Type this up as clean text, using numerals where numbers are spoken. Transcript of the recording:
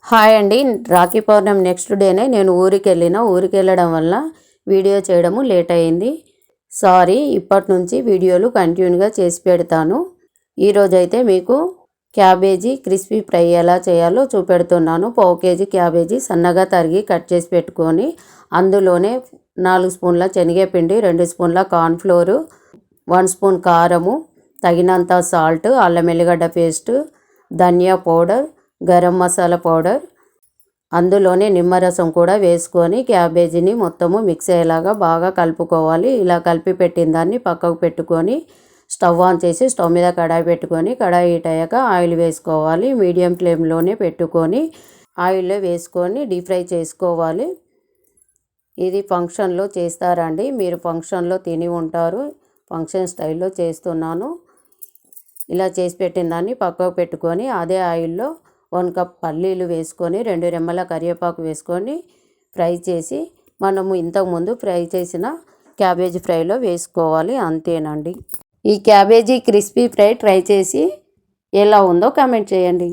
Hi అండి. రాఖీ పౌర్ణమి next డేనే నేను ఊరికి వెళ్ళడం వల్ల వీడియో చేయడము లేట్ అయింది. సారీ. ఇప్పటి నుంచి వీడియోలు కంటిన్యూగా చేసి పెడతాను. ఈరోజైతే మీకు క్యాబేజీ క్రిస్పీ ఫ్రై ఎలా చేయాలో చూపెడుతున్నాను. పావు కేజీ క్యాబేజీ సన్నగా తరిగి కట్ చేసి పెట్టుకొని అందులోనే 4 స్పూన్ల శనగపిండి, 2 స్పూన్ల కార్న్ఫ్లోరు, 1 స్పూన్ కారము, తగినంత సాల్ట్, అల్లం ఎల్లిగడ్డ పేస్ట్, ధనియా పౌడర్, గరం మసాలా పౌడర్, అందులోనే నిమ్మరసం కూడా వేసుకొని క్యాబేజీని మొత్తము మిక్స్ అయ్యేలాగా బాగా కలుపుకోవాలి. ఇలా కలిపి పెట్టిన దాన్ని పక్కకు పెట్టుకొని స్టవ్ ఆన్ చేసి స్టవ్ మీద కడాయి పెట్టుకొని కడాయి హీట్ అయ్యాక ఆయిల్ వేసుకోవాలి. మీడియం ఫ్లేమ్లోనే పెట్టుకొని ఆయిల్లో వేసుకొని డీప్ ఫ్రై చేసుకోవాలి. ఇది ఫంక్షన్లో చేస్తారండి. మీరు ఫంక్షన్లో తిని ఉంటారు. ఫంక్షన్ స్టైల్లో చేస్తున్నాను. ఇలా చేసి పెట్టిన దాన్ని పక్కకు పెట్టుకొని అదే ఆయిల్లో 1 కప్ పల్లీలు వేసుకొని 2 రెమ్మల కరివేపాకు వేసుకొని ఫ్రై చేసి మనము ఇంతకుముందు ఫ్రై చేసిన క్యాబేజీ ఫ్రైలో వేసుకోవాలి. అంతేనండి. ఈ క్యాబేజీ క్రిస్పీ ఫ్రై ట్రై చేసి ఎలా ఉందో కామెంట్ చేయండి.